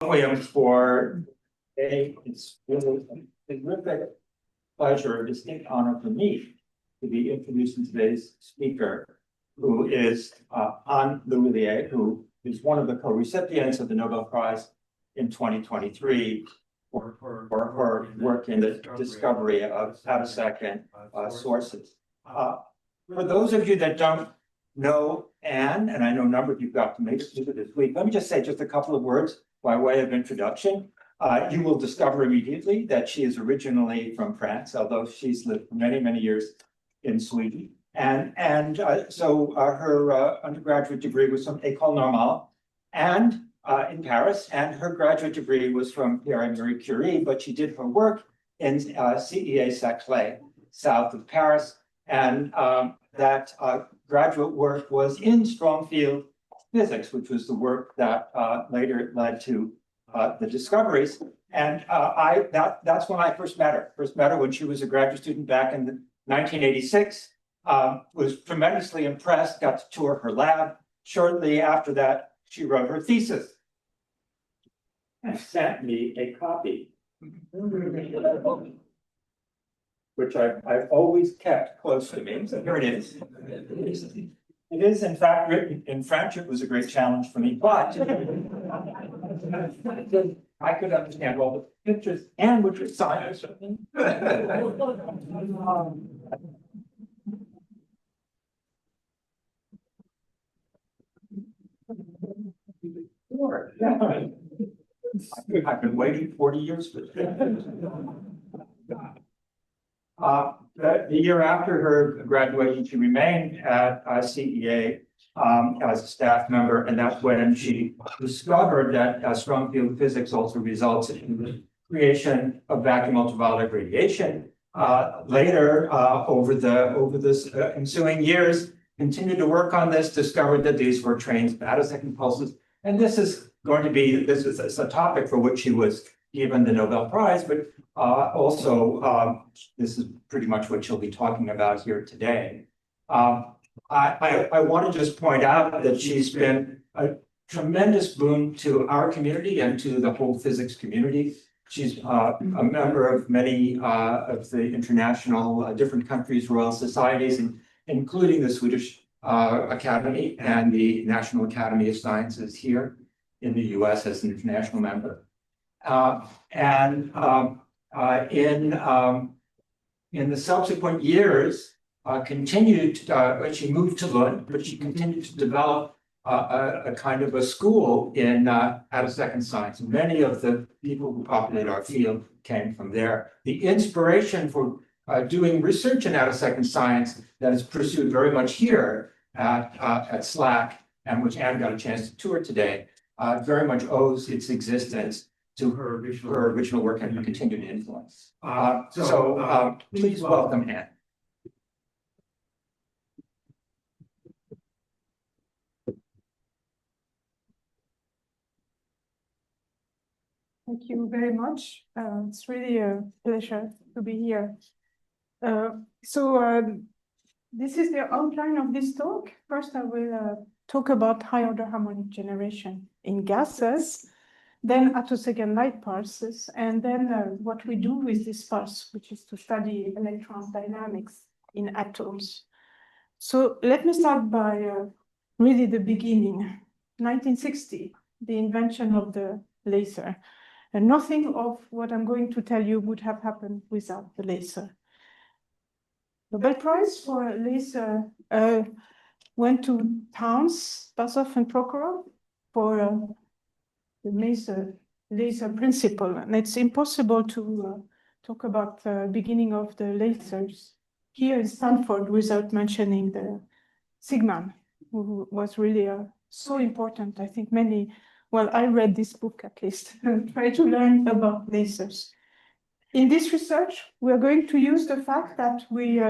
colloquium for today. It's really a terrific pleasure, a distinct honor for me to be introducing today's speaker, who is Anne Lhuillier, who is one of the co-recipients of the Nobel Prize in 2023 for her work in the discovery of Attosecond sources. For those of you that don't know Anne, and I know a number of you got to meet her this week, let me just say just a couple of words by way of introduction. You will discover immediately that she is originally from France, although she's lived for many, many years in Sweden. So her undergraduate degree was from École Normale and in Paris, and her graduate degree was from Pierre and Marie Curie, but she did her work in CEA Saclay, south of Paris, and that graduate work was in strong field physics, which was the work that later led to the discoveries. And that's when I first met her. First met her when she was a graduate student back in 1986. Was tremendously impressed, got to tour her lab. Shortly after that, she wrote her thesis and sent me a copy, which I've always kept close to me. So here it is. It is, in fact, written in French. It was a great challenge for me, but I could understand all the pictures and would sign or something. Sure. I've been waiting 40 years for this. The year after her graduation, she remained at CEA as a staff member, and that's when she discovered that strong field physics also results in the creation of vacuum ultraviolet radiation. Later, over the ensuing years, continued to work on this, discovered that these were trains of attosecond pulses, and this is a topic for which she was given the Nobel Prize, but also this is pretty much what she'll be talking about here today. I want to just point out that she's been a tremendous boon to our community and to the whole physics community. She's a member of many of the international different countries' royal societies, including the Swedish Academy and the National Academy of Sciences here in the US as an international member. In the subsequent years, she moved to Lund, but she continued to develop a kind of a school in attosecond science. Many of the people who populate our field came from there. The inspiration for doing research in attosecond science that is pursued very much here at SLAC, and which Anne got a chance to tour today, very much owes its existence to her original work and her continued influence. Please welcome Anne. Thank you very much. It's really a pleasure to be here. This is the outline of this talk. First, I will talk about high-order harmonic generation in gases, then attosecond light pulses, and then what we do with this pulse, which is to study electron dynamics in atoms. So let me start by really the beginning, 1960, the invention of the laser. And nothing of what I'm going to tell you would have happened without the laser. Nobel Prize for laser went to Towns, Basov, and Prokhorov for the laser principle. And it's impossible to talk about the beginning of the lasers here in Stanford without mentioning the Sigman, who was really so important. I think I read this book at least, try to learn about lasers. In this research, we are going to use the fact that we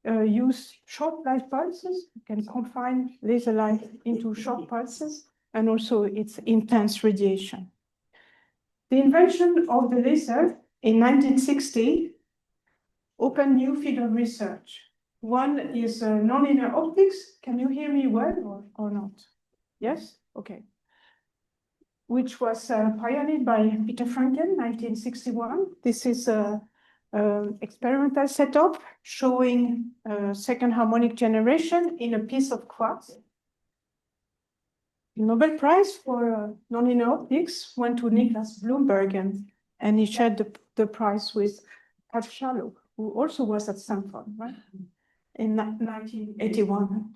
use short light pulses. We can confine laser light into short pulses, and also its intense radiation. The invention of the laser in 1960 opened new field of research. One is nonlinear optics. Can you hear me well or not? Yes? Okay. which was pioneered by Peter Franken, 1961. This is a experimental setup showing second harmonic generation in a piece of quartz. The Nobel Prize for nonlinear optics went to Niklas Bloomberg, and he shared the prize with Pat Shalhoub, who also was at Stanford, right? In 1981.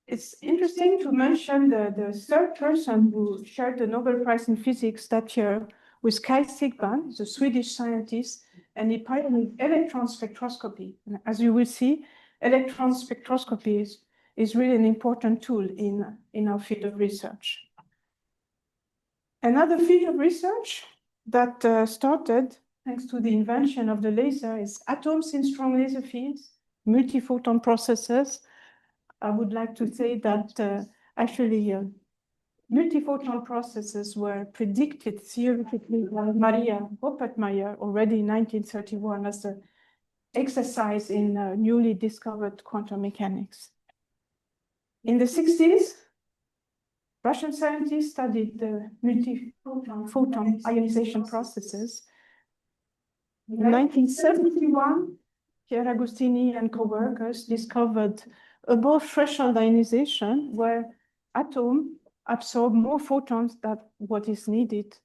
It's interesting to mention the third person who shared the Nobel Prize in Physics that year with Kai Sigman, the Swedish scientist, and he pioneered electron spectroscopy. And as you will see, electron spectroscopy is really an important tool in our field of research. Another field of research that started thanks to the invention of the laser is atoms in strong laser fields, multiphoton processes. I would like to say that actually multiphoton processes were predicted theoretically by Maria Oppertmeier already in 1931 as an exercise in newly discovered quantum mechanics. In the 60s, Russian scientists studied the multiphoton ionization processes. In 1971, Pierre Agostini and co-workers discovered above threshold ionization, where atoms absorb more photons than what is needed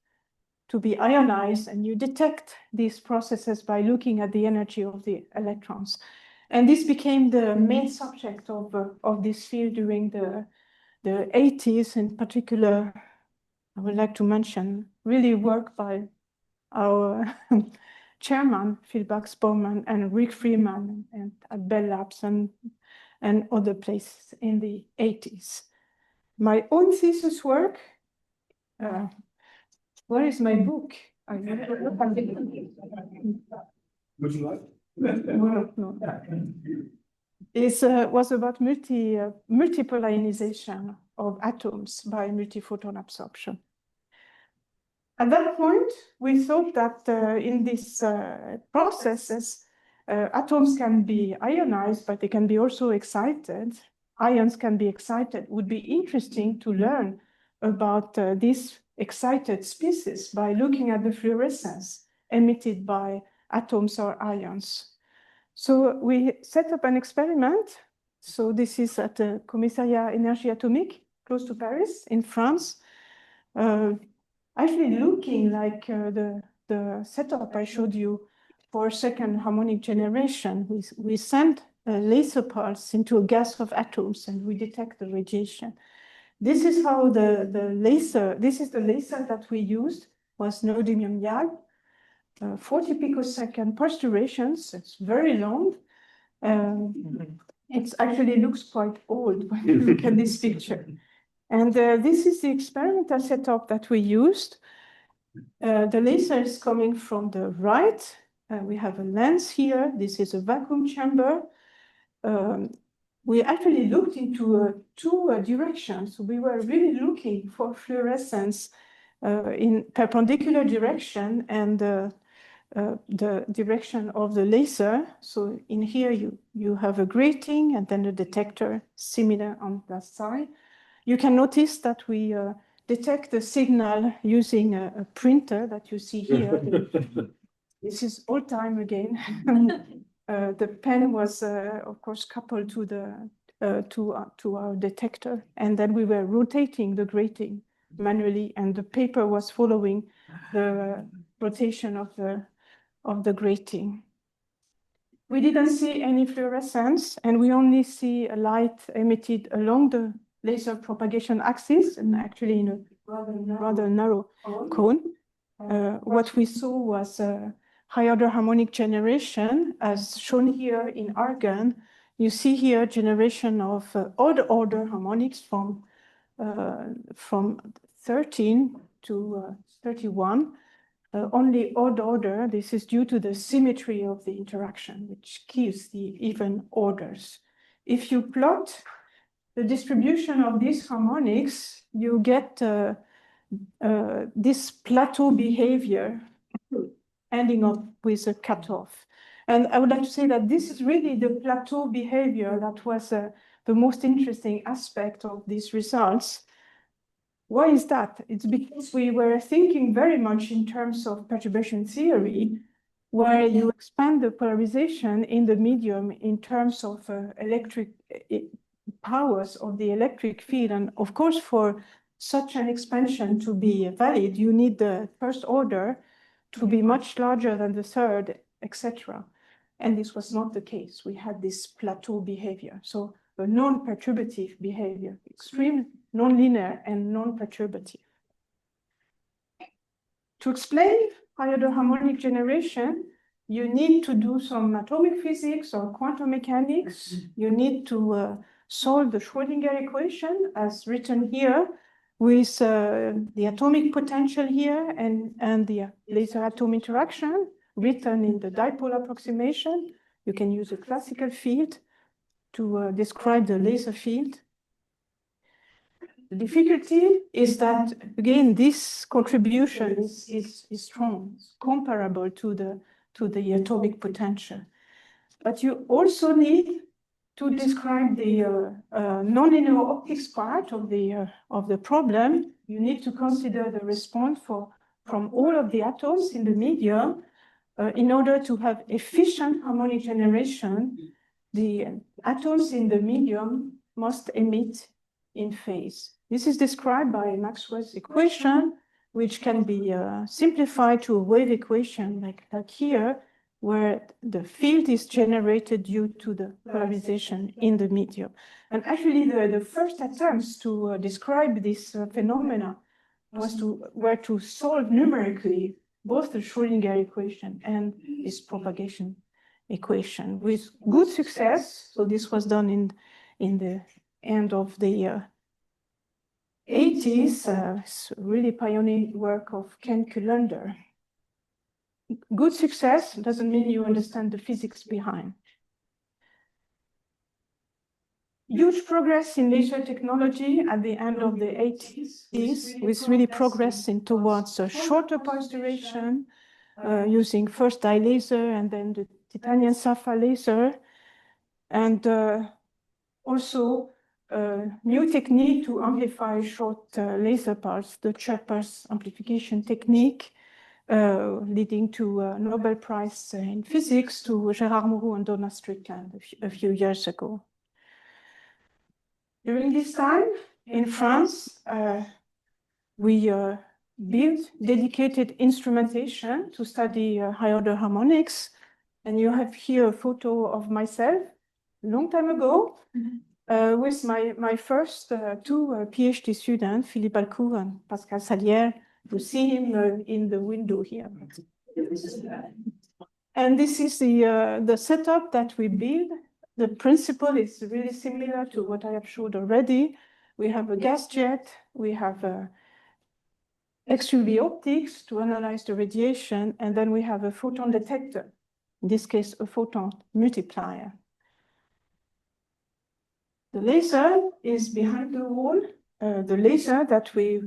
to be ionized, and you detect these processes by looking at the energy of the electrons. And this became the main subject of this field during the 80s. In particular, I would like to mention really work by our chairman, Phil Buxbaum, and Rick Freeman, and at Bell Labs and other places in the 80s. My own thesis work, where is my book? Would you like? No. Was about multiple ionization of atoms by multiphoton absorption. At that point, we thought that in these processes, atoms can be ionized, but they can be also excited. Ions can be excited. It would be interesting to learn about these excited species by looking at the fluorescence emitted by atoms or ions. So we set up an experiment. So this is at the Commissariat Énergie Atomique, close to Paris, in France. Actually looking like the setup I showed you for second harmonic generation. We send a laser pulse into a gas of atoms and we detect the radiation. This is how the laser that we used, was neodymium YAG, 40 picosecond pulse durations. It's very long. It actually looks quite old when you look at this picture. And this is the experimental setup that we used. The laser is coming from the right. We have a lens here. This is a vacuum chamber. We actually looked into two directions. We were really looking for fluorescence in perpendicular direction and the direction of the laser. So in here you have a grating and then a detector similar on that side. You can notice that we detect the signal using a printer that you see here. This is old time again. The pen was, of course, coupled to to our detector, and then we were rotating the grating manually, and the paper was following the rotation of the grating. We didn't see any fluorescence, and we only see a light emitted along the laser propagation axis, and actually in a rather narrow cone. What we saw was high order harmonic generation, as shown here in argon. You see here generation of odd order harmonics from 13 to 31. Only odd order. This is due to the symmetry of the interaction, which gives the even orders. If you plot the distribution of these harmonics, you get this plateau behavior ending up with a cutoff. And I would like to say that this is really the plateau behavior that was the most interesting aspect of these results. Why is that? It's because we were thinking very much in terms of perturbation theory, where you expand the polarization in the medium in terms of electric powers of the electric field. And of course, for such an expansion to be valid, you need the first order to be much larger than the third, etc. And this was not the case. We had this plateau behavior. So a non-perturbative behavior, extreme, non-linear, and non-perturbative. To explain high-order harmonic generation, you need to do some atomic physics or quantum mechanics. You need to solve the Schrödinger equation as written here with the atomic potential here and the laser-atom interaction written in the dipole approximation. You can use a classical field to describe the laser field. The difficulty is that, again, this contribution is strong, comparable to the atomic potential. But you also need to describe the nonlinear optics part of the problem. You need to consider the response from all of the atoms in the medium in order to have efficient harmonic generation. The atoms in the medium must emit in phase. This is described by Maxwell's equation, which can be simplified to a wave equation like here, where the field is generated due to the polarization in the medium. And actually, the first attempts to describe this phenomena were to solve numerically both the Schrödinger equation and this propagation equation with good success. So this was done in the end of the 80s, really pioneering work of Ken Kullander. Good success doesn't mean you understand the physics behind. Huge progress in laser technology at the end of the 80s, with really progressing towards a shorter pulse duration, using first dye laser and then the titanium sapphire laser, and also new technique to amplify short laser pulse, the Chirp pulse amplification technique, leading to a Nobel Prize in physics to Gérard Mourou and Donna Strickland a few years ago. During this time, in France, we built dedicated instrumentation to study high-order harmonics. And you have here a photo of myself a long time ago, with my first two PhD students, Philippe Alcourt and Pascal Salière. You see him in the window here. And this is the setup that we build. The principle is really similar to what I have showed already. We have a gas jet, we have X-UV optics to analyze the radiation, and then we have a photon detector, in this case, a photon multiplier. The laser is behind the wall. The laser that we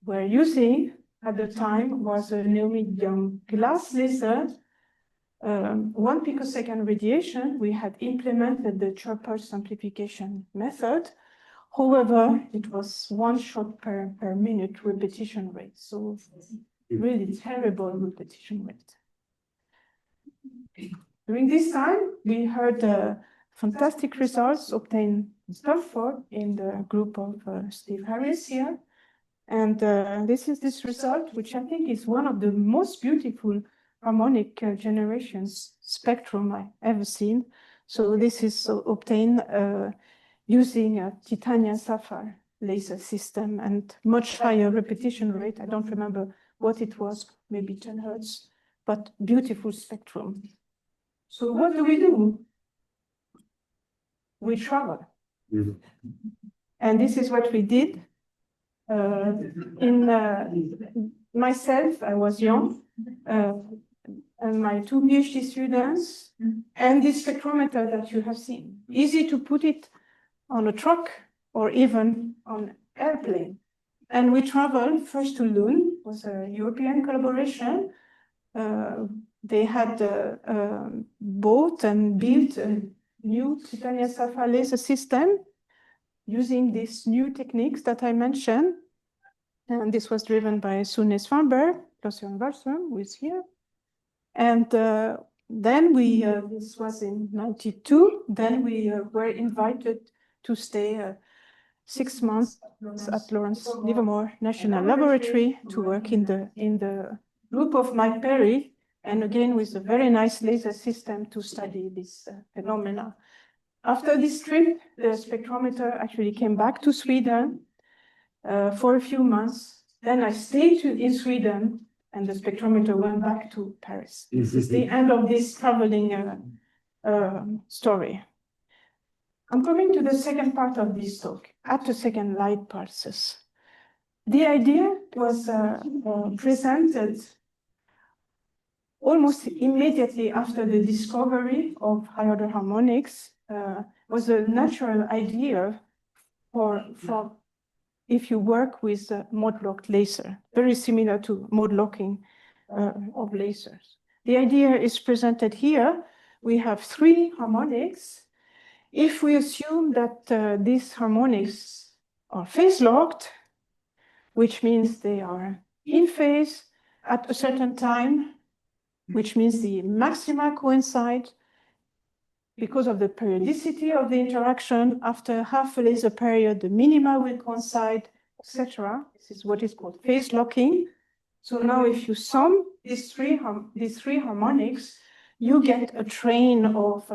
were using at the time was a neodymium glass laser. 1 picosecond radiation. We had implemented the Chirp pulse amplification method. However, it was 1 shot per minute repetition rate. So really terrible repetition rate. During this time, we heard fantastic results obtained in Stanford in the group of Steve Harris here. And this is this result, which I think is one of the most beautiful harmonic generations spectrum I've ever seen. So this is obtained using a titanium sapphire laser system and much higher repetition rate. I don't remember what it was, maybe 10 Hertz, but beautiful spectrum. So what do? We travel. Mm-hmm. And this is what we did. Myself, I was young, and my two PhD students, and this spectrometer that you have seen. Easy to put it on a truck or even on airplane. And we traveled first to Lund, it was a European collaboration. They had bought and built a new titanium sapphire laser system using these new techniques that I mentioned. And this was driven by Sune Svanberg, Claus-Johan Wallström, who is here. And then we, this was in 92, then we were invited to stay 6 months at Lawrence Livermore National Laboratory to work in the group of Mike Perry, and again with a very nice laser system to study this phenomena. After this trip, the spectrometer actually came back to Sweden for a few months. Then I stayed in Sweden, and the spectrometer went back to Paris. This is the end of this traveling story. I'm coming to the second part of this talk, attosecond light pulses. The idea was presented almost immediately after the discovery of high-order harmonics. Was a natural idea for if you work with mode-locked laser, very similar to mode locking of lasers. The idea is presented here. We have 3 harmonics. If we assume that these harmonics are phase-locked, which means they are in phase at a certain time, which means the maxima coincide because of the periodicity of the interaction. After half a laser period, the minima will coincide, etc. This is what is called phase locking. So now if you sum these three harmonics, you get a train of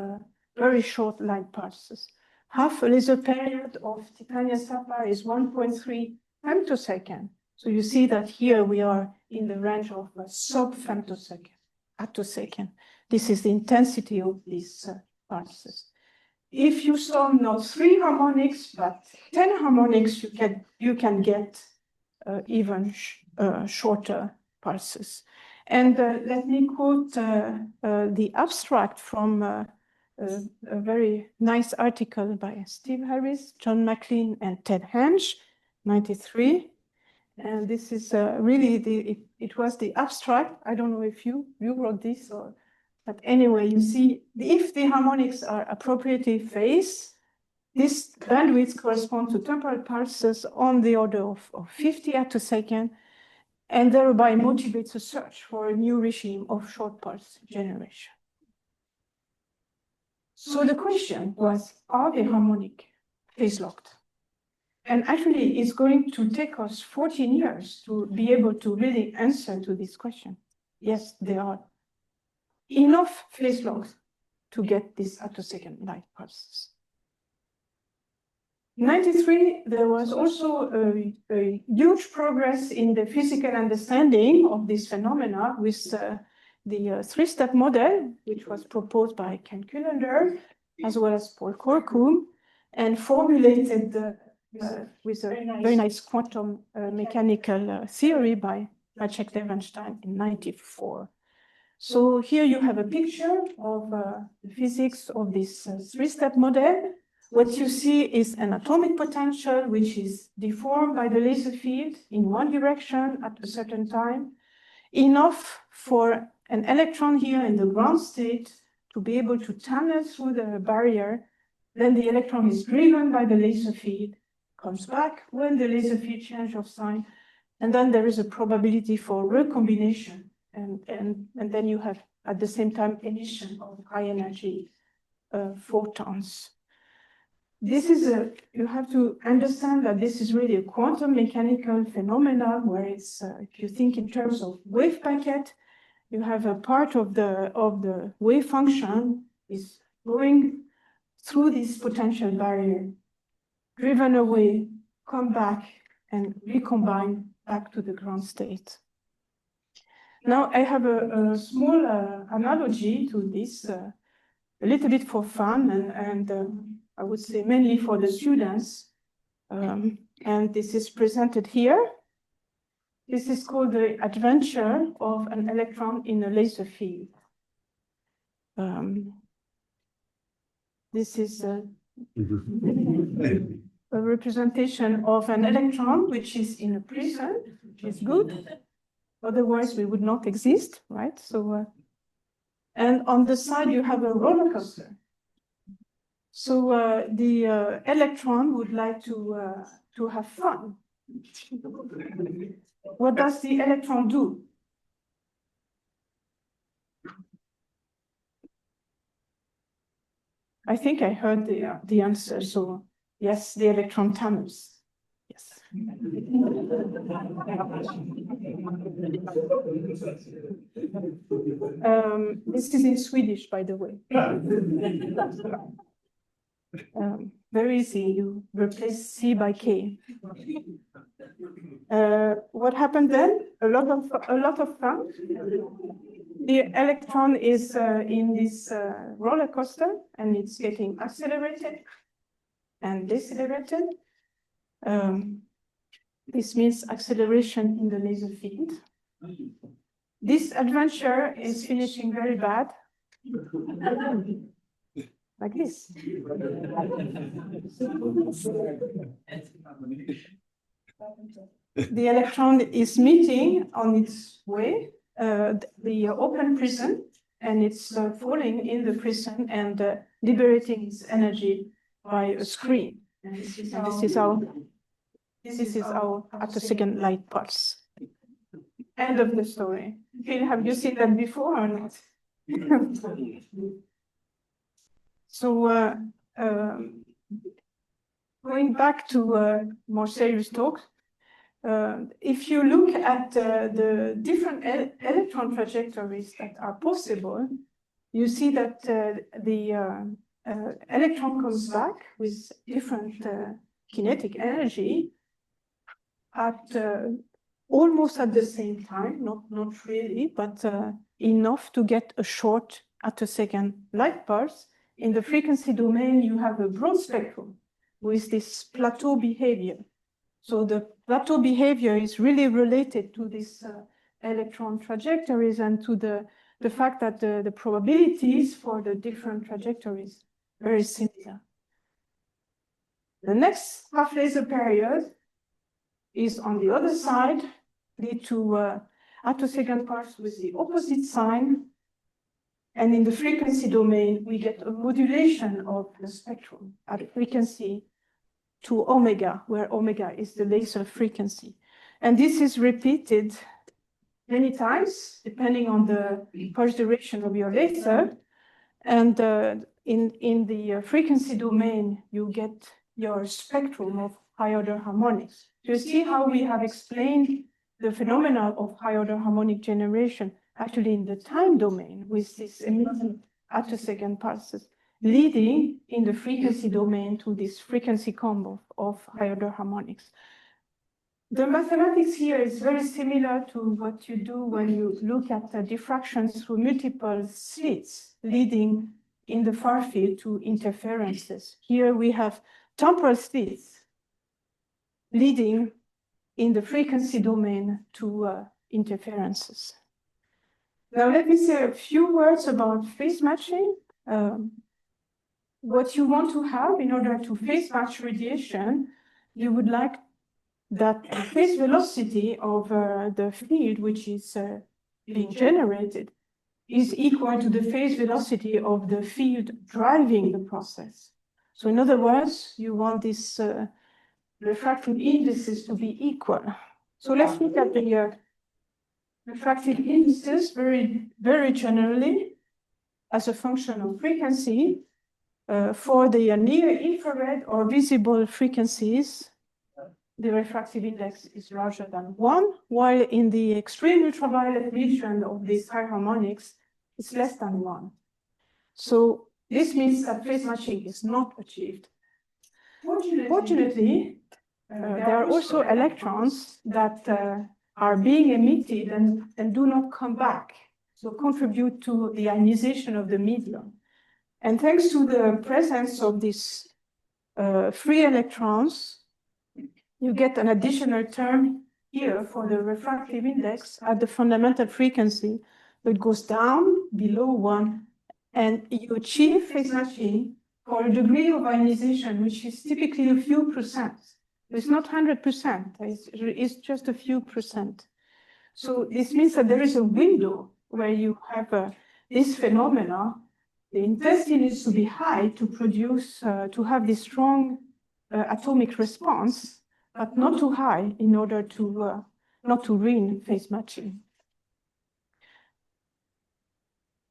very short light pulses. Half a laser period of titanium sapphire is 1.3 femtosecond. So you see that here we are in the range of sub-femtosecond, attosecond. This is the intensity of these pulses. If you sum not 3 harmonics, but 10 harmonics, you can get even shorter pulses. And let me quote the abstract from a very nice article by Steve Harris, John McLean, and Ted Hensch, 93. And this is really, it was the abstract. I don't know if you wrote this, but anyway, you see, if the harmonics are appropriately phased, this bandwidth corresponds to temporal pulses on the order of 50 attosecond, and thereby motivates a search for a new regime of short pulse generation. So the question was, are the harmonic phase locked? And actually, it's going to take us 14 years to be able to really answer to this question. Yes, they are enough phase locks to get these attosecond light pulses. In 93, there was also a huge progress in the physical understanding of this phenomena with the 3-step model, which was proposed by Ken Kullander, as well as Paul Corkum, and formulated with a very nice quantum mechanical theory by Maciek Levenstein in 94. So here you have a picture of the physics of this 3-step model. What you see is an atomic potential, which is deformed by the laser field in one direction at a certain time, enough for an electron here in the ground state to be able to tunnel through the barrier. Then the electron is driven by the laser field, comes back when the laser field change of sign, and then there is a probability for recombination, and then you have at the same time emission of high energy photons. This is you have to understand that this is really a quantum mechanical phenomenon where it's, if you think in terms of wave packet, you have a part of the wave function is going through this potential barrier, driven away, come back, and recombine back to the ground state. Now I have a small analogy to this, a little bit for fun, and I would say mainly for the students. And this is presented here. This is called the adventure of an electron in a laser field. This is a representation of an electron which is in a prison, which is good. Otherwise, we would not exist, right? So, and on the side, you have a roller coaster. So the electron would like to have fun. What does the electron do? I think I heard the answer, so yes, the electron tunnels. Yes. This is in Swedish, by the way. Very easy, you replace C by K. What happened then? A lot of fun. The electron is in this roller coaster, and it's getting accelerated and decelerated. This means acceleration in the laser field. This adventure is finishing very bad. Like this. The electron is meeting on its way the open prison, and it's falling in the prison and liberating its energy by a screen. And this is our attosecond light pulse. End of the story. Phil, have you seen that before or not? So going back to more serious talk, if you look at the different electron trajectories that are possible, you see that the electron comes back with different kinetic energy at almost at the same time, not really, but enough to get a short attosecond light pulse. In the frequency domain, you have a broad spectrum with this plateau behavior. So the plateau behavior is really related to these electron trajectories and to the fact that the probabilities for the different trajectories are very similar. The next half laser period is on the other side, lead to attosecond pulse with the opposite sign. And in the frequency domain, we get a modulation of the spectrum at frequency to omega, where omega is the laser frequency. And this is repeated many times, depending on the pulse duration of your laser. And in the frequency domain, you get your spectrum of high-order harmonics. So you see how we have explained the phenomena of high-order harmonic generation actually in the time domain with this emitting attosecond pulses, leading in the frequency domain to this frequency combo of high-order harmonics. The mathematics here is very similar to what you do when you look at diffractions through multiple slits, leading in the far field to interferences. Here we have temporal slits leading in the frequency domain to interferences. Now let me say a few words about phase matching. What you want to have in order to phase match radiation, you would like that the phase velocity of the field which is being generated is equal to the phase velocity of the field driving the process. So in other words, you want these refractive indices to be equal. So let's look at the refractive indices very generally as a function of frequency. For the near infrared or visible frequencies, the refractive index is larger than 1, while in the extreme ultraviolet region of these high harmonics, it's less than 1. So this means that phase matching is not achieved. Fortunately, there are also electrons that are being emitted and do not come back, so contribute to the ionization of the medium. And thanks to the presence of these free electrons, you get an additional term here for the refractive index at the fundamental frequency. It goes down below 1, and you achieve phase matching for a degree of ionization, which is typically a few percent. It's not 100%, it's just a few percent. So this means that there is a window where you have this phenomena. The intensity needs to be high to produce, to have this strong atomic response, but not too high in order to not to ruin phase matching.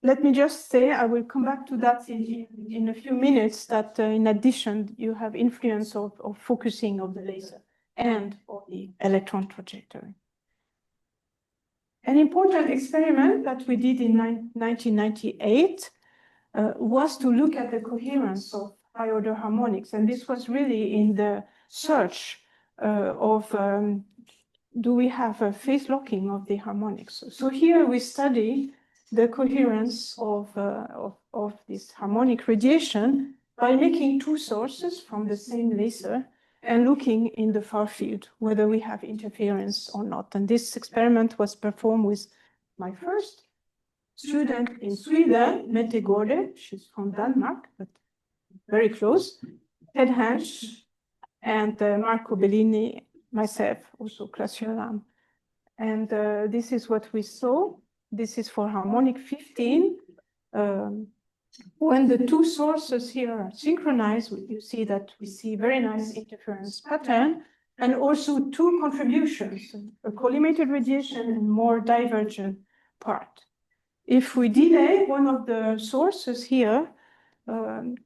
Let me just say, I will come back to that in a few minutes, that in addition, you have influence of focusing of the laser and of the electron trajectory. An important experiment that we did in 1998 was to look at the coherence of high-order harmonics. And this was really in the search of do we have a phase locking of the harmonics. So here we study the coherence of this harmonic radiation by making two sources from the same laser and looking in the far field whether we have interference or not. And this experiment was performed with my first student in Sweden, Mette Gårde. She's from Denmark, but very close. Ted Hensch and Marco Bellini, myself, also Klaus Jöran. And this is what we saw. This is for harmonic 15. When the two sources here are synchronized, you see that we see very nice interference pattern and also two contributions, a collimated radiation and more divergent part. If we delay one of the sources here,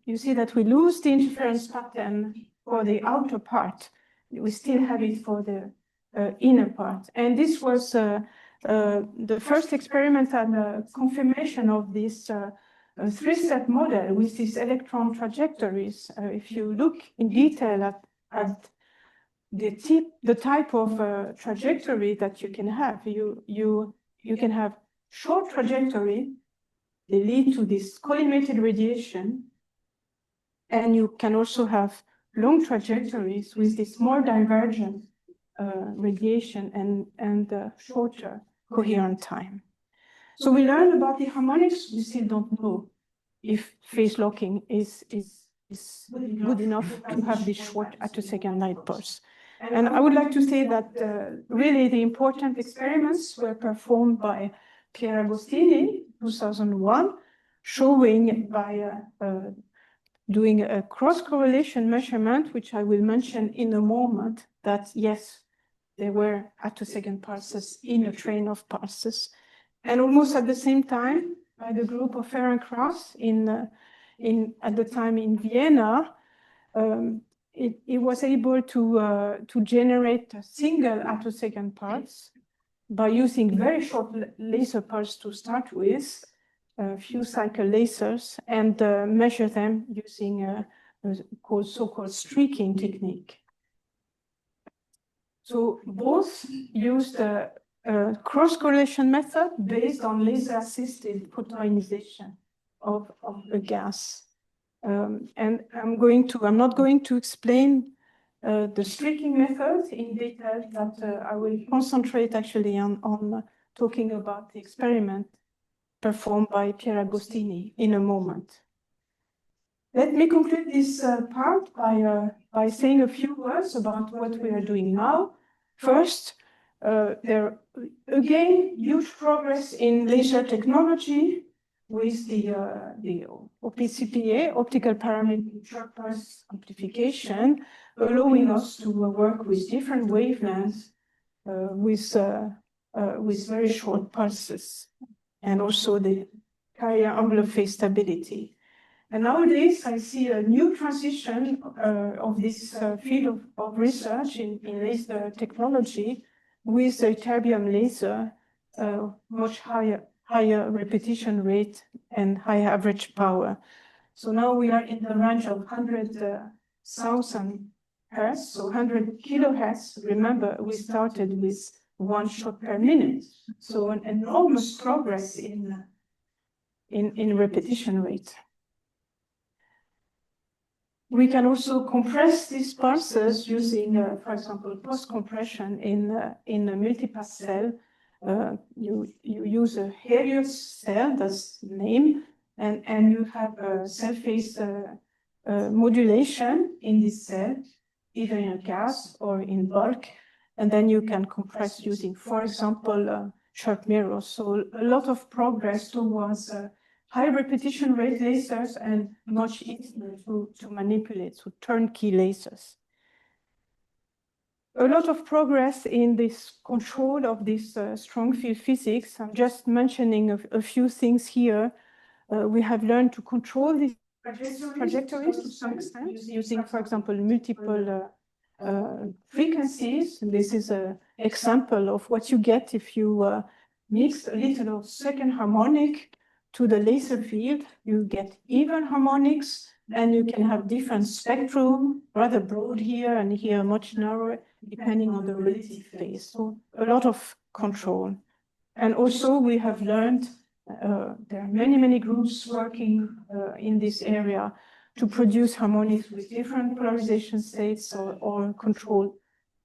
you see that we lose the interference pattern for the outer part. We still have it for the inner part. And this was the first experimental confirmation of this three-step model with these electron trajectories. If you look in detail at the type of trajectory that you can have, you can have short trajectory, they lead to this collimated radiation, and you can also have long trajectories with this more divergent radiation and shorter coherent time. So we learned about the harmonics. We still don't know if phase locking is good enough to have this short attosecond light pulse. And I would like to say that really the important experiments were performed by Pier Agostini, 2001, showing by doing a cross-correlation measurement, which I will mention in a moment, that yes, there were attosecond pulses in a train of pulses. And almost at the same time, by the group of Ferencváros at the time in Vienna, it was able to generate a single attosecond pulse by using very short laser pulse to start with, a few cycle lasers, and measure them using a so-called streaking technique. So both used a cross-correlation method based on laser-assisted photoionization of a gas. And I'm not going to explain the streaking method in detail, but I will concentrate actually on talking about the experiment performed by Pier Agostini in a moment. Let me conclude this part by saying a few words about what we are doing now. First, there again huge progress in laser technology with the OPCPA, optical parametric short pulse amplification, allowing us to work with different wavelengths with very short pulses, and also the carrier envelope phase stability. And nowadays, I see a new transition of this field of research in laser technology with the terbium laser, much higher repetition rate and higher average power. So now we are in the range of 100,000 hertz, so 100 kilohertz. Remember, we started with 1 shot per minute. So an enormous progress in repetition rate. We can also compress these pulses using, for example, post-compression in a multipass cell. You use a Helios cell, that's the name, and you have a cell phase modulation in this cell, either in a gas or in bulk, and then you can compress using, for example, sharp mirrors. So a lot of progress towards high repetition rate lasers and much easier to manipulate, so turnkey lasers. a lot of progress in this control of this strong field physics. I'm just mentioning a few things here. We have learned to control these trajectories to some extent using, for example, multiple frequencies. And this is an example of what you get if you mix a little of second harmonic to the laser field. You get even harmonics, and you can have different spectrum, rather broad here and here much narrower, depending on the relative phase. So a lot of control. And also we have learned there are many groups working in this area to produce harmonics with different polarization states or control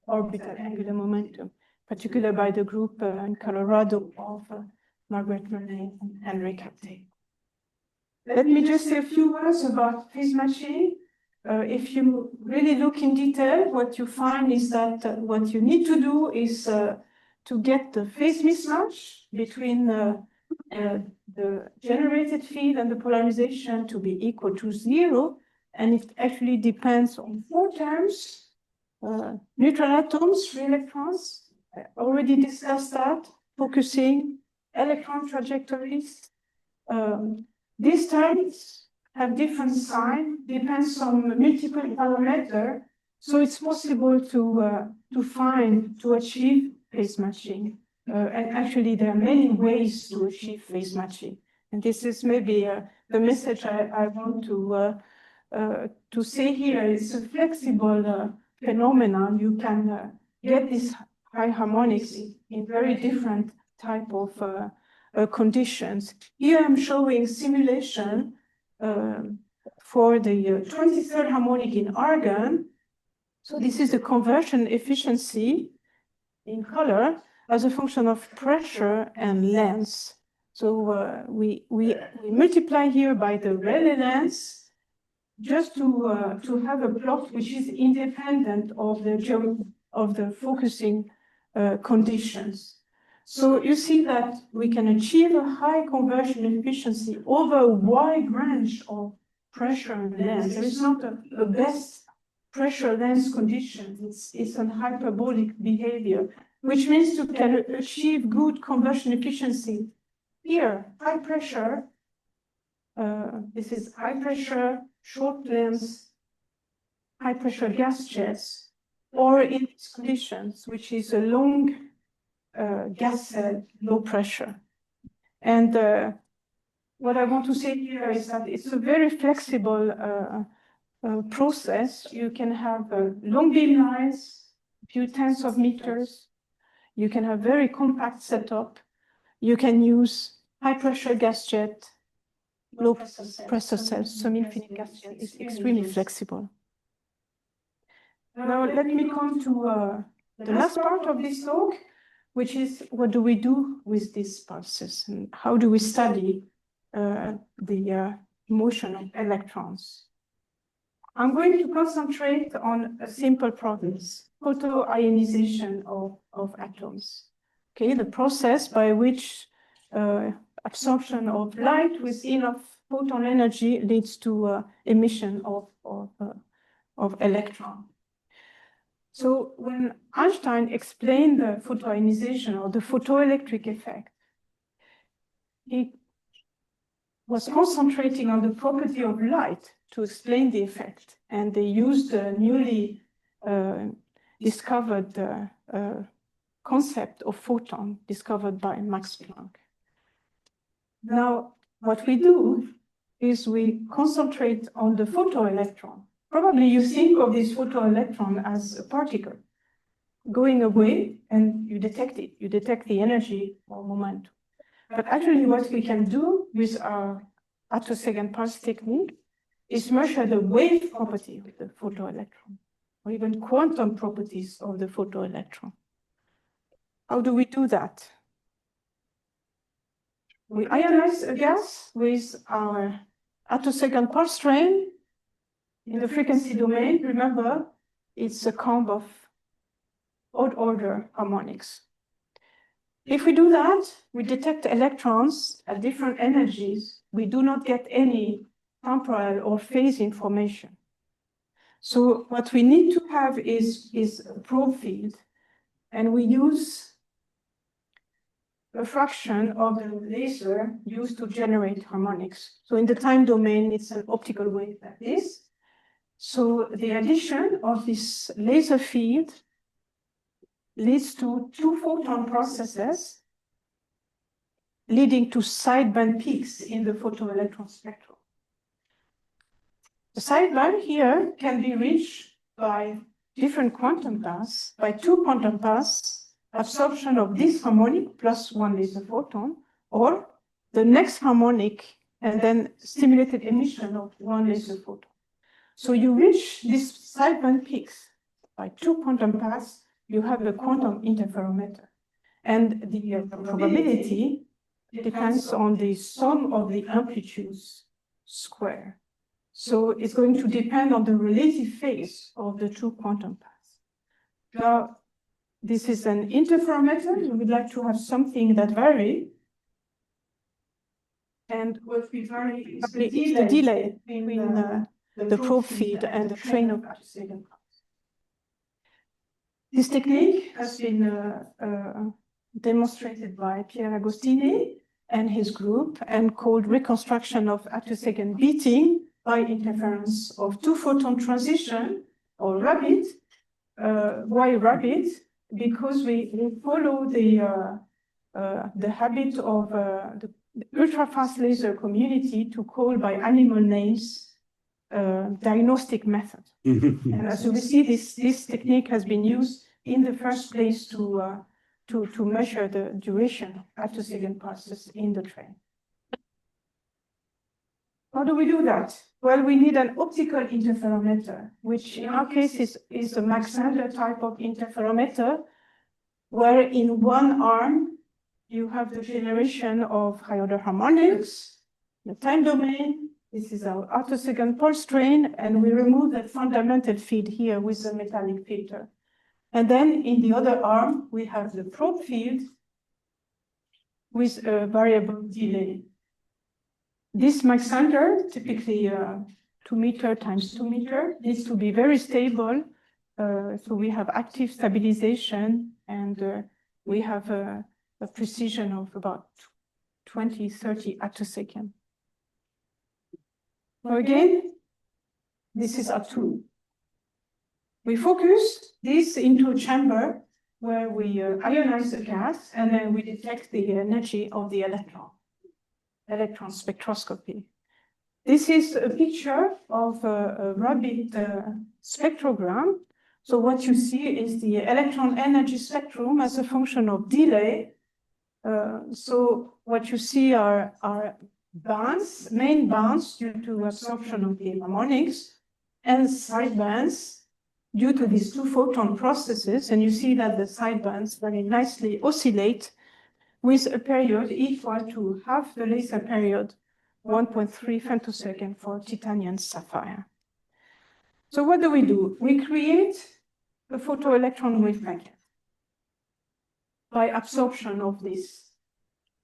orbital angular momentum, particularly by the group in Colorado of Margaret Murnay and Henry Captay. Let me just say a few words about phase matching. If you really look in detail, what you find is that what you need to do is to get the phase mismatch between the generated field and the polarization to be equal to 0. And it actually depends on 4 terms. Neutral atoms, free electrons, I already discussed that, focusing, electron trajectories. These terms have different sign, depends on multiple parameters, so it's possible to achieve phase matching. And actually, there are many ways to achieve phase matching. And this is maybe the message I want to say here. It's a flexible phenomenon. You can get these high harmonics in very different type of conditions. Here I'm showing simulation for the 23rd harmonic in argon. So this is the conversion efficiency in color as a function of pressure and length. So we multiply here by the Rayleigh length just to have a plot which is independent of the focusing conditions. So you see that we can achieve a high conversion efficiency over a wide range of pressure and length. There is not a best pressure length condition. It's an hyperbolic behavior, which means you can achieve good conversion efficiency. Here, high pressure, this is high pressure, short length, high pressure gas jets, or in these conditions, which is a long gas cell, low pressure. And what I want to say here is that it's a very flexible process. You can have long beam lines, a few tens of meters. You can have very compact setup. You can use high pressure gas jet, low pressure cells, semi-infinite gas jet. It's extremely flexible. Now let me come to the last part of this talk, which is what do we do with these pulses and how do we study the motion of electrons. I'm going to concentrate on a simple process, photoionization of atoms. Okay, the process by which absorption of light with enough photon energy leads to emission of electron. So when Einstein explained the photoionization or the photoelectric effect, he was concentrating on the property of light to explain the effect. And they used the newly discovered concept of photon discovered by Max Planck. Now, what we do is we concentrate on the photoelectron. Probably you think of this photoelectron as a particle going away and you detect it. You detect the energy or momentum. But actually what we can do with our Attosecond pulse technique is measure the wave property of the photoelectron or even quantum properties of the photoelectron. How do we do that? We ionize a gas with our Attosecond pulse train in the frequency domain. Remember, it's a comb of odd order harmonics. If we do that, we detect electrons at different energies. We do not get any temporal or phase information. So what we need to have is a probe field, and we use a fraction of the laser used to generate harmonics. So in the time domain, it's an optical wave like this. So the addition of this laser field leads to two photon processes leading to sideband peaks in the photoelectron spectrum. The sideband here can be reached by different quantum paths, by two quantum paths, absorption of this harmonic plus one laser photon, or the next harmonic and then stimulated emission of one laser photon. So you reach these sideband peaks by two quantum paths, you have a quantum interferometer. And the probability depends on the sum of the amplitudes square. So it's going to depend on the relative phase of the two quantum paths. Now, this is an interferometer. We would like to have something that varies. And what we vary is the delay between the probe field and the train of Attosecond. This technique has been demonstrated by Pierre Agostini and his group and called reconstruction of Attosecond beating by interference of two photon transition or rapid. Why rapid? Because we follow the habit of the ultra-fast laser community to call by animal names diagnostic method. And as you will see, this technique has been used in the first place to measure the duration of Attosecond pulses in the train. How do we do that? Well, we need an optical interferometer, which in our case is a Mach-Zehnder type of interferometer, where in one arm you have the generation of high-order harmonics, the time domain. This is our Attosecond pulse train, and we remove the fundamental feed here with a metallic filter. And then in the other arm, we have the probe field with a variable delay. This Mach-Zehnder, typically 2 meter times 2 meter, needs to be very stable. So we have active stabilization, and we have a precision of about 20, 30 attosecond. So again, this is our tool. We focus this into a chamber where we ionize the gas, and then we detect the energy of the electron spectroscopy. This is a picture of a rabbit spectrogram. So what you see is the electron energy spectrum as a function of delay. So what you see are bands, main bands due to absorption of the harmonics, and side bands due to these two photon processes. And you see that the side bands very nicely oscillate with a period equal to half the laser period, 1.3 femtosecond for titanium sapphire. So what do? We create a photoelectron wave packet by absorption of this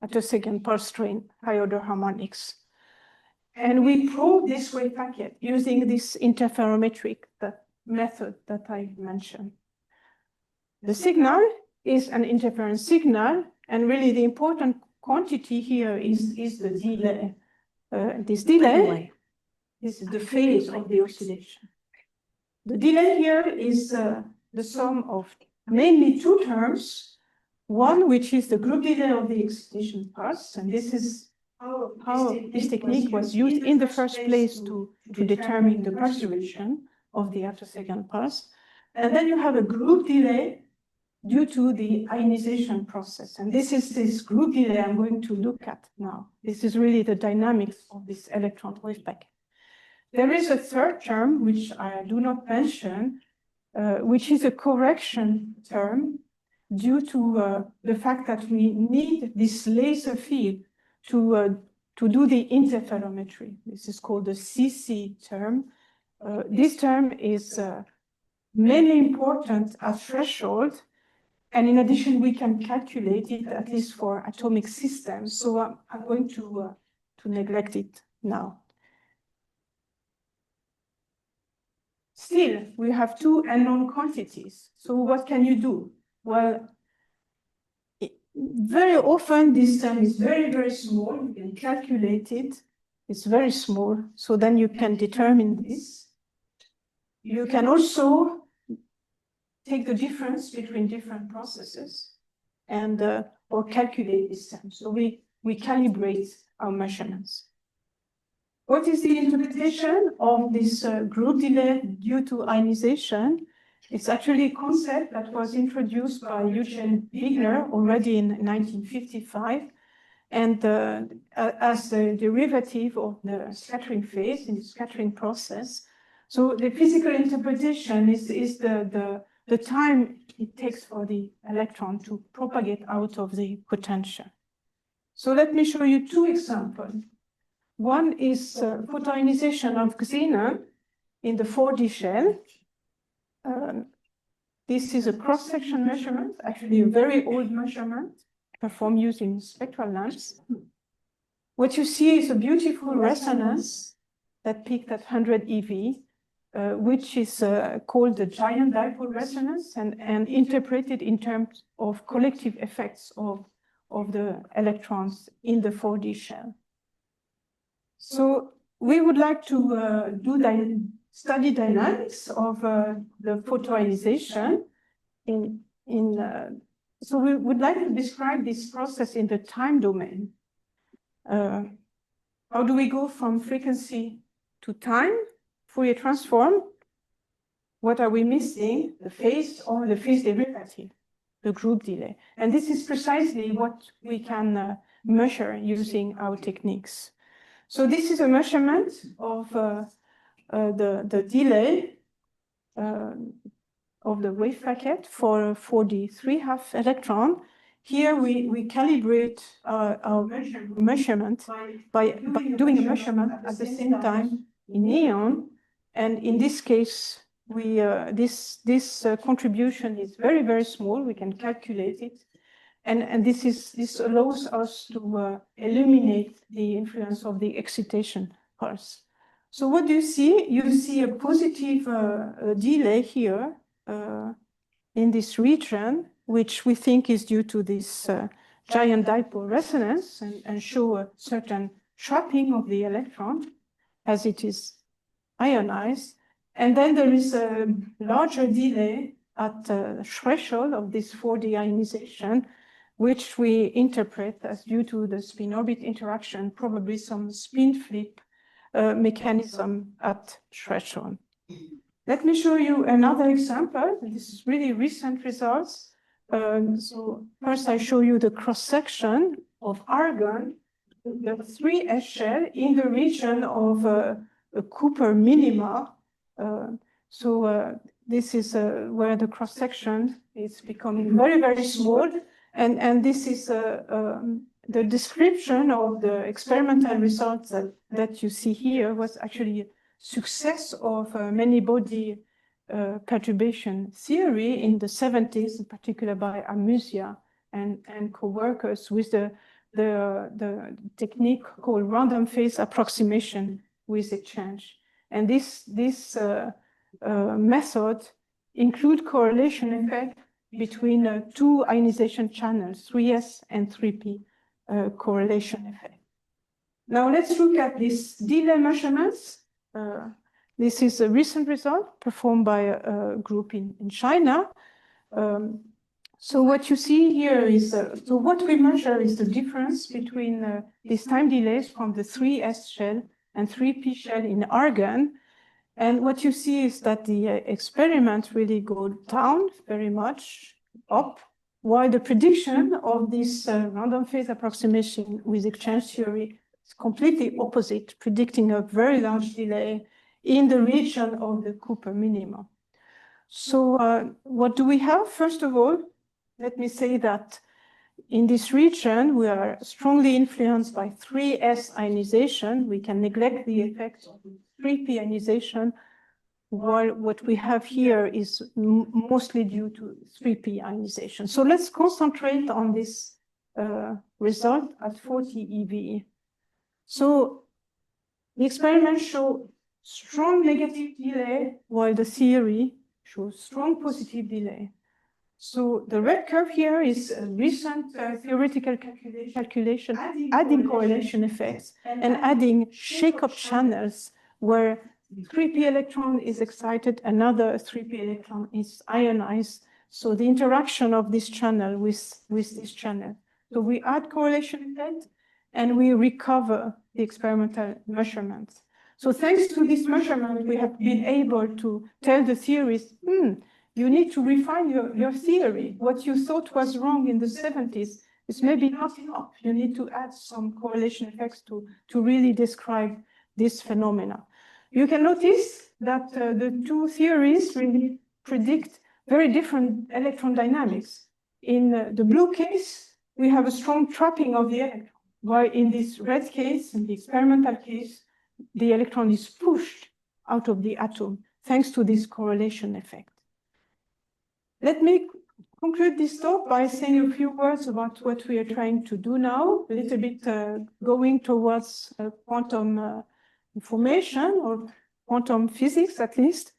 Attosecond pulse train high-order harmonics. And we probe this wave packet using this interferometric method that I mentioned. The signal is an interference signal, and really the important quantity here is the delay. This delay is the phase of the oscillation. The delay here is the sum of mainly two terms. One, which is the group delay of the excitation pulse, and this is how this technique was used in the first place to determine the pulse duration of the Attosecond pulse. And then you have a group delay due to the ionization process. And this is this group delay I'm going to look at now. This is really the dynamics of this electron wave packet. There is a third term, which I do not mention, which is a correction term due to the fact that we need this laser field to do the interferometry. This is called the CC term. This term is mainly important at threshold. And in addition, we can calculate it at least for atomic systems. So I'm going to neglect it now. still, we have two unknown quantities. So what can you do? Well, very often this term is very, very small. You can calculate it. It's very small. So then you can determine this. You can also take the difference between different processes and or calculate this term. So we calibrate our measurements. What is the interpretation of this group delay due to ionization? It's actually a concept that was introduced by Eugen Wigner already in 1955, and as a derivative of the scattering phase in the scattering process. So the physical interpretation is the time it takes for the electron to propagate out of the potential. So let me show you two examples. One is photoionization of xenon in the 4D shell. This is a cross-section measurement, actually a very old measurement performed using spectral lamps. What you see is a beautiful resonance that peaked at 100 eV, which is called the giant dipole resonance and interpreted in terms of collective effects of the electrons in the 4D shell. So we would like to study dynamics of the photoionization. So we would like to describe this process in the time domain. How do we go from frequency to time? Fourier transform. What are we missing? The phase or the phase derivative, the group delay. And this is precisely what we can measure using our techniques. So this is a measurement of the delay of the wave packet for the 3/2 electron. Here we calibrate our measurement by doing a measurement at the same time in neon. And in this case, this contribution is very, very small. We can calculate it. And this allows us to eliminate the influence of the excitation pulse. So what do you see? You see a positive delay here in this region, which we think is due to this giant dipole resonance and show a certain trapping of the electron as it is ionized. And then there is a larger delay at the threshold of this 4D ionization, which we interpret as due to the spin-orbit interaction, probably some spin flip mechanism at threshold. Let me show you another example. This is really recent results. So first I show you the cross-section of argon, the 3s shell in the region of a Cooper minima. This is where the cross-section is becoming very, very small. And this is the description of the experimental results that you see here was actually a success of many body perturbation theory in the 70s, in particular by Amusia and co-workers with the technique called random phase approximation with exchange. And this method include correlation effect between two ionization channels, 3s and 3p correlation effect. Now let's look at these delay measurements. This is a recent result performed by a group in China. So what you see here is, so what we measure is the difference between these time delays from the 3s shell and 3p shell in argon. And what you see is that the experiment really go down very much up, while the prediction of this random phase approximation with exchange theory is completely opposite, predicting a very large delay in the region of the Cooper minima. So what do we have? First of all, let me say that in this region, we are strongly influenced by 3s ionization. We can neglect the effects of 3p ionization, while what we have here is mostly due to 3p ionization. So let's concentrate on this result at 40 eV. So the experiments show strong negative delay, while the theory shows strong positive delay. So the red curve here is a recent theoretical calculation adding correlation effects and adding shake-up channels where 3p electron is excited, another 3p electron is ionized. So the interaction of this channel with this channel. So we add correlation effect and we recover the experimental measurements. So thanks to this measurement, we have been able to tell the theorists, you need to refine your theory. What you thought was wrong in the 70s is maybe not enough. You need to add some correlation effects to really describe this phenomena. You can notice that the two theories really predict very different electron dynamics. In the blue case, we have a strong trapping of the electron, while in this red case, in the experimental case, the electron is pushed out of the atom thanks to this correlation effect. Let me conclude this talk by saying a few words about what we are trying to do now, a little bit going towards quantum information or quantum physics at least.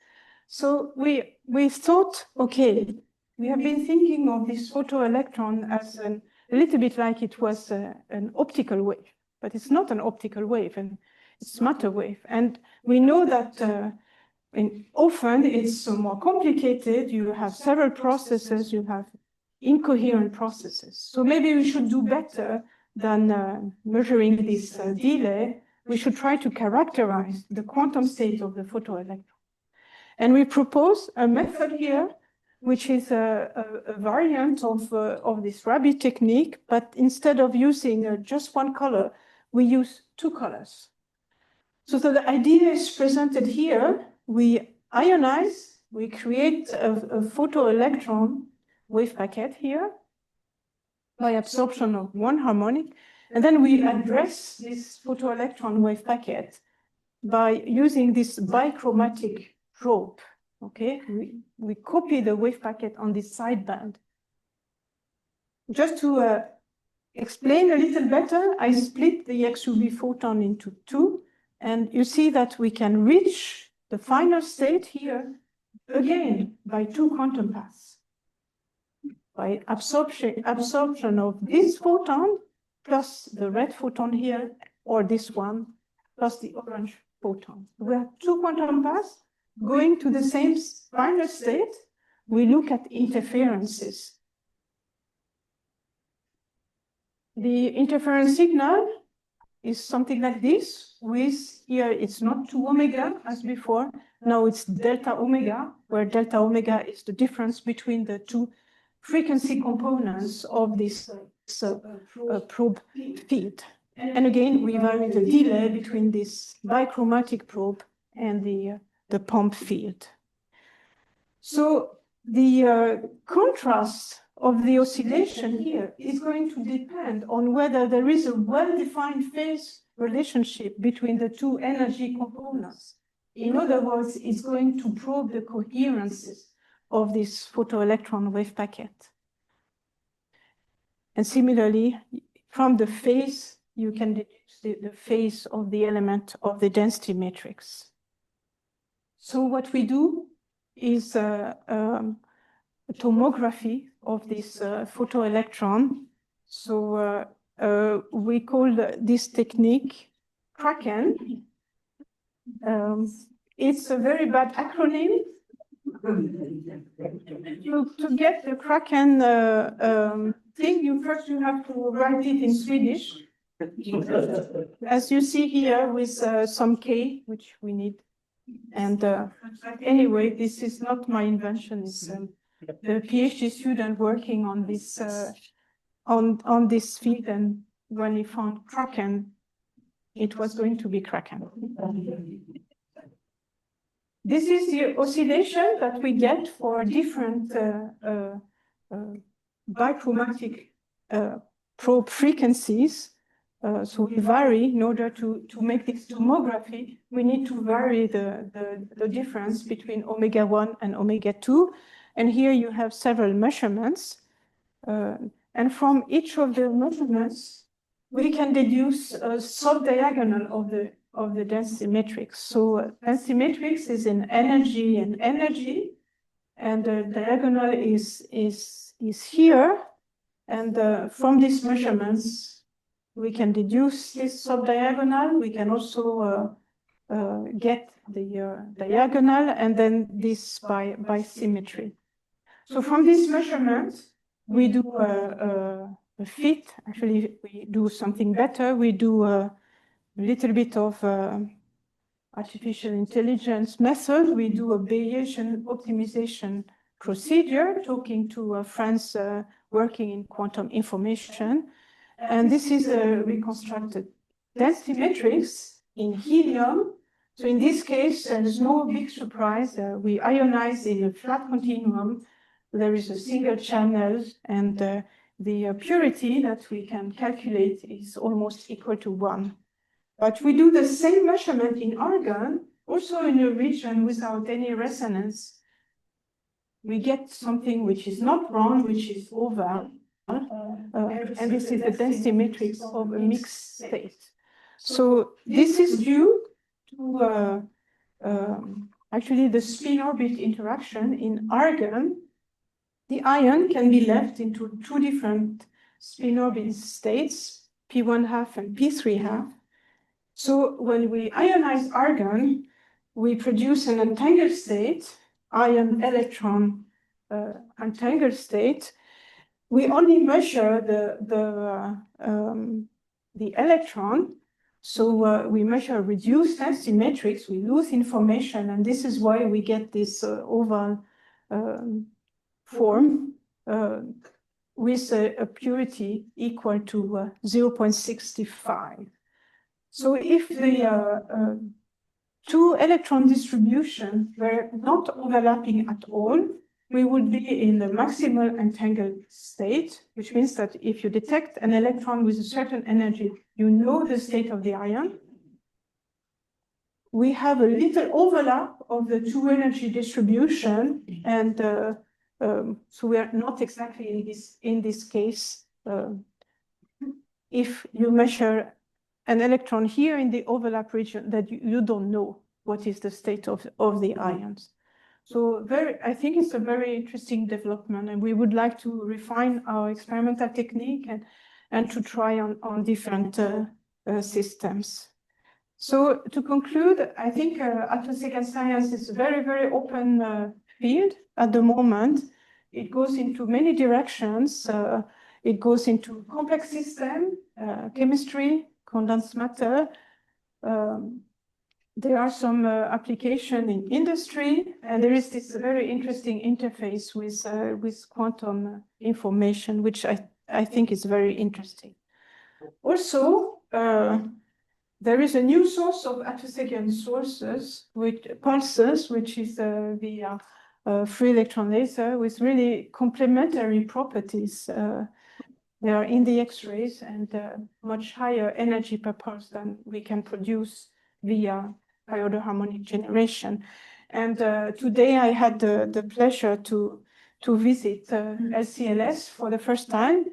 So we thought, okay, we have been thinking of this photoelectron as a little bit like it was an optical wave, but it's not an optical wave, and it's matter wave. And we know that often it's more complicated. You have several processes, you have incoherent processes. So maybe we should do better than measuring this delay. We should try to characterize the quantum state of the photoelectron. And we propose a method here, which is a variant of this rabbit technique, but instead of using just one color, we use two colors. So the idea is presented here. We ionize, we create a photoelectron wave packet here by absorption of one harmonic, and then we address this photoelectron wave packet by using this bichromatic probe. Okay, we copy the wave packet on this sideband. Just to explain a little better, I split the XUV photon into two, and you see that we can reach the final state here again by two quantum paths. By absorption of this photon plus the red photon here, or this one, plus the orange photon. We have two quantum paths going to the same final state. We look at interferences. The interference signal is something like this, with here it's not 2 omega as before, now it's delta omega, where delta omega is the difference between the two frequency components of this probe field. And again, we vary the delay between this bichromatic probe and the pump field. So the contrast of the oscillation here is going to depend on whether there is a well-defined phase relationship between the two energy components. In other words, it's going to probe the coherences of this photoelectron wave packet. And similarly, from the phase, you can deduce the phase of the element of the density matrix. So what we do is a tomography of this photoelectron. So we call this technique Kraken. It's a very bad acronym. To get the Kraken thing, you have to write it in Swedish. As you see here with some K, which we need. And anyway, this is not my invention. It's the PhD student working on this on this field, and when he found Kraken, it was going to be Kraken. This is the oscillation that we get for different bichromatic probe frequencies. So we vary in order to make this tomography. We need to vary the difference between omega-1 and omega-2. And here you have several measurements. And from each of the measurements, we can deduce a subdiagonal of the density matrix. So density matrix is in energy and energy, and the diagonal is here. And from these measurements, we can deduce this subdiagonal. We can also get the diagonal, and then this by symmetry. So from this measurement, we do a fit. Actually, we do something better. We do a little bit of artificial intelligence method. We do a Bayesian optimization procedure, talking to friends working in quantum information. And this is a reconstructed density matrix in helium. So in this case, there's no big surprise. We ionize in a flat continuum. There is a single channel, and the purity that we can calculate is almost equal to 1. But we do the same measurement in argon, also in a region without any resonance. We get something which is not round, which is oval. And this is the density matrix of a mixed state. So this is due to actually the spin-orbit interaction in argon. The ion can be left into two different spin-orbit states, P1 and P3. So when we ionize argon, we produce an entangled state, ion-electron entangled state. We only measure the electron, so we measure reduced density matrix. We lose information, and this is why we get this oval form with a purity equal to 0.65. So if the two electron distribution were not overlapping at all, we would be in the maximal entangled state, which means that if you detect an electron with a certain energy, you know the state of the ion. We have a little overlap of the two energy distribution, and so we are not exactly in this case. If you measure an electron here in the overlap region, that you don't know what is the state of the ions. So I think it's a very interesting development, and we would like to refine our experimental technique and to try on different systems. So to conclude, I think attosecond science is a very, very open field at the moment. It goes into many directions. It goes into complex system, chemistry, condensed matter. There are some application in industry, and there is this very interesting interface with quantum information, which I think is very interesting. Also, there is a new source of attosecond sources, pulses, which is the free electron laser with really complementary properties. They are in the X-rays and much higher energy per pulse than we can produce via high-order harmonic generation. And today I had the pleasure to visit LCLS for the first time,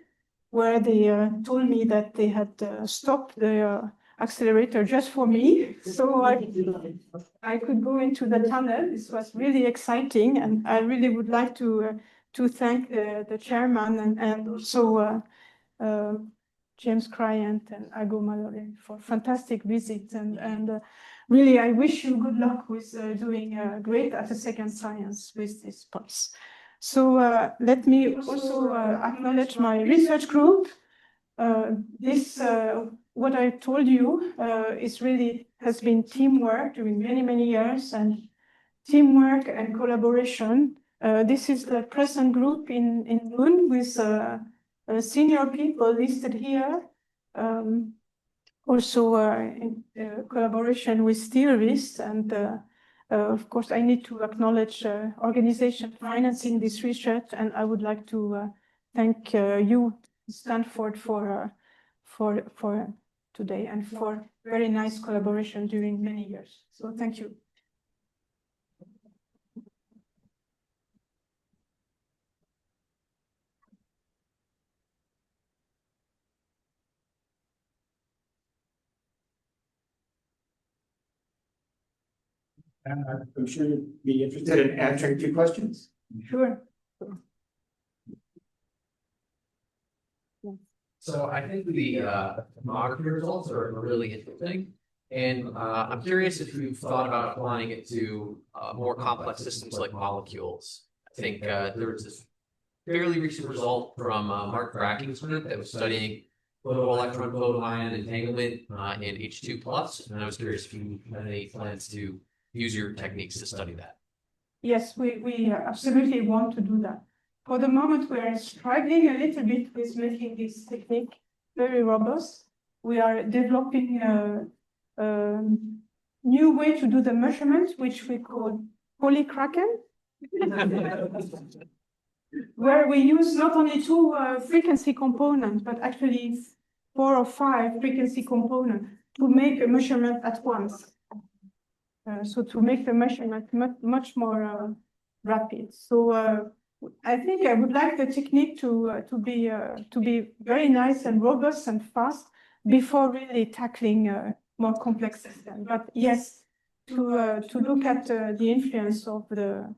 where they told me that they had stopped the accelerator just for me. So I could go into the tunnel. This was really exciting, and I really would like to thank the chairman and also James Cryant and Ago Mallory for fantastic visit, and really I wish you good luck with doing great attosecond science with this pulse. So let me also acknowledge my research group. What I told you has been teamwork during many years, and teamwork and collaboration. This is the present group in Lund with senior people listed here. Also in collaboration with theorists, and of course I need to acknowledge organization financing this research, and I would like to thank you, Stanford, for today and for very nice collaboration during many years. So thank you. And I'm sure you'd be interested in answering a few questions. Sure. So I think the tomography results are really interesting. And I'm curious if you've thought about applying it to more complex systems like molecules. I think there was this fairly recent result from Mark Bracking's group that was studying photoelectron photoion entanglement in H2 plus. And I was curious if you had any plans to use your techniques to study that. Yes, we absolutely want to do that. For the moment, we are struggling a little bit with making this technique very robust. We are developing a new way to do the measurement, which we call polykraken, where we use not only two frequency components, but actually 4 or 5 frequency components to make a measurement at once. So to make the measurement much more rapid. So I think I would like the technique to be very nice and robust and fast before really tackling more complex systems. But yes, to look at the influence of the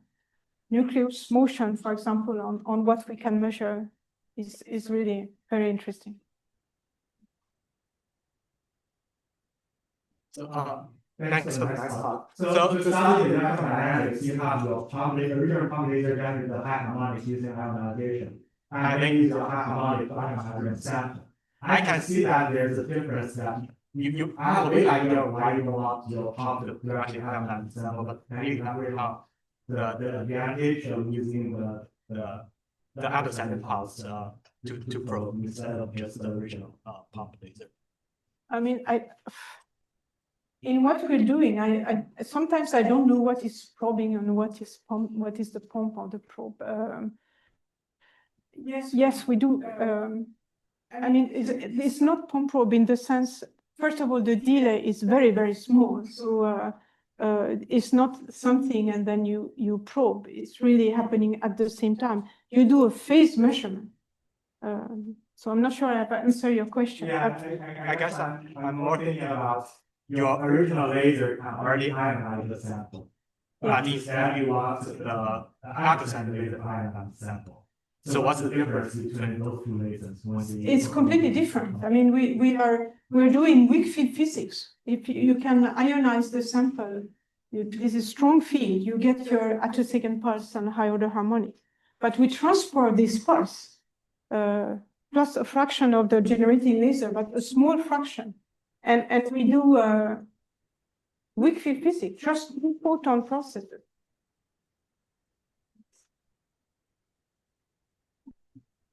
nucleus motion, for example, on what we can measure is really very interesting. Thanks for the nice talk. So to study the electromagnetic, you have your original combinator generated the high harmonic using ionization. And then use your high harmonic to ionize your sample. I can see that there's a difference that you I have a big idea of why you want your pump to actually ionize the sample, but can you elaborate on the advantage of using the Attosecond pulse to probe instead of just the original pump laser? I mean, in what we're doing, I sometimes I don't know what is probing and what is the pump or the probe. Yes, we do. I mean, it's not pump probe in the sense. First of all, the delay is very, very small, so it's not something and then you probe. It's really happening at the same time. You do a phase measurement. So I'm not sure if I answer your question. Yeah, I guess I'm more thinking about your original laser can already ionize the sample, but instead you want the Attosecond laser to ionize the sample. So what's the difference between those two lasers? It's completely different. I mean, we're doing weak field physics. If you can ionize the sample, this is strong field. You get your attosecond pulse and high order harmonic, but we transport this pulse plus a fraction of the generating laser, but a small fraction. And we do weak field physics, just photon processes.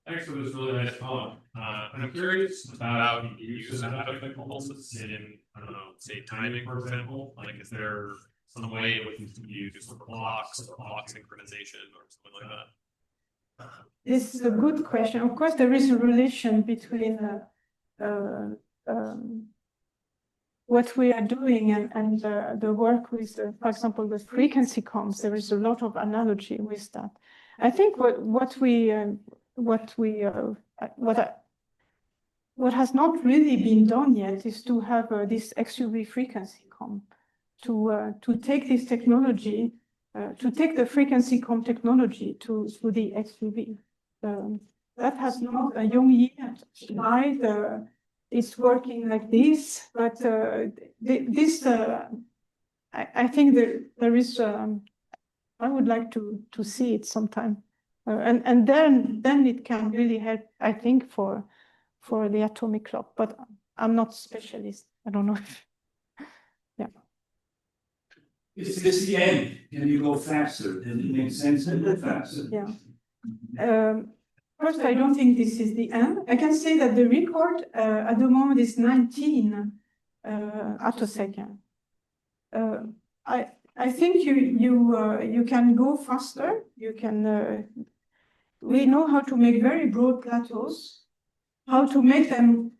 Thanks for this really nice talk. I'm curious about how you use attosecond pulses in, I don't know, say timing, for example. Like, is there some way in which you use clocks or clock synchronization or something like that? This is a good question. Of course, there is a relation between what we are doing and the work with, for example, the frequency comps. There is a lot of analogy with that. I think what has not really been done yet is to have this XUV frequency comp to take this technology, to take the frequency comp technology to the XUV. That has not a young yet tried. It's working like this, but this I think there is. I would like to see it sometime, and then it can really help. I think for the atomic clock, but I'm not specialist. I don't know if. Yeah. Is this the end? Can you go faster? Does it make sense to go faster? Yeah. First, I don't think this is the end. I can say that the record at the moment is 19 attosecond. I think you can go faster. You can. We know how to make very broad plateaus. How to make them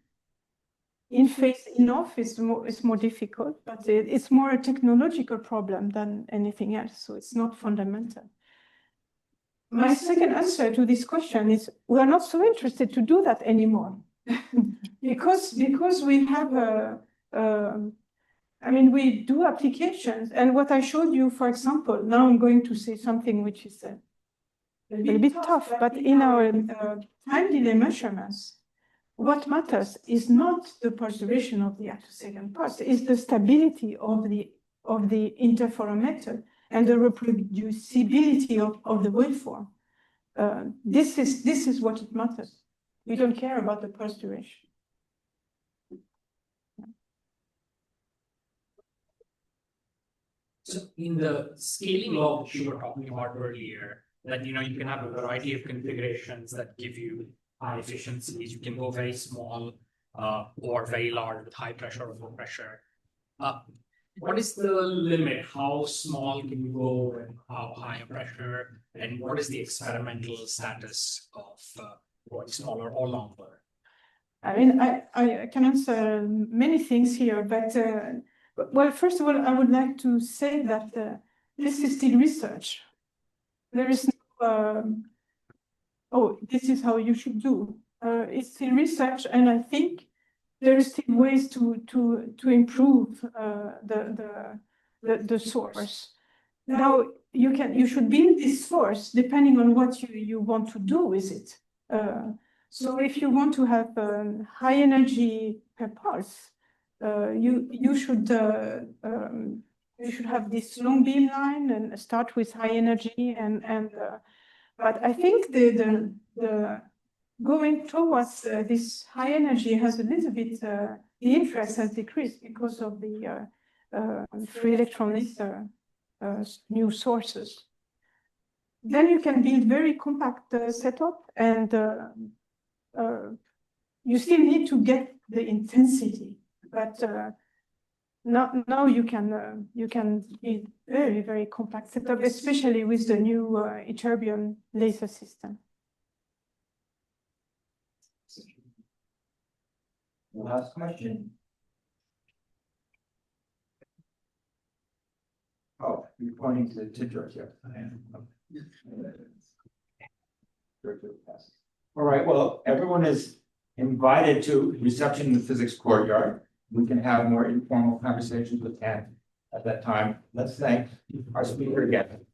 in phase enough is more difficult, but it's more a technological problem than anything else. So it's not fundamental. My second answer to this question is we are not so interested to do that anymore because we have I mean, we do applications, and what I showed you, for example, now I'm going to say something which is a little bit tough, but in our time delay measurements, what matters is not the perturbation of the attosecond pulse, it's the stability of the interferometer and the reproducibility of the waveform. This is what it matters. We don't care about the pulse duration. So in the scaling law that you were talking about earlier, that you can have a variety of configurations that give you high efficiencies. You can go very small or very large with high pressure or low pressure. What is the limit? How small can you go and how high a pressure? And what is the experimental status of going smaller or longer? I mean, I can answer many things here, but well, first of all, I would like to say that this is still research. There is no, oh, this is how you should do. It's still research, and I think there is still ways to improve the source. Now you should build this source depending on what you want to do with it. So if you want to have high energy per pulse, you should have this long beamline and start with high energy but I think the going towards this high energy has a little bit the interest has decreased because of the free electron new sources. Then you can build very compact setup, and you still need to get the intensity, but now you can build very compact setup, especially with the new ytterbium laser system. Last question. Oh, you're pointing to George, yes. All right, well, everyone is invited to reception in the physics courtyard. We can have more informal conversations with Anne at that time. Let's thank our speaker again.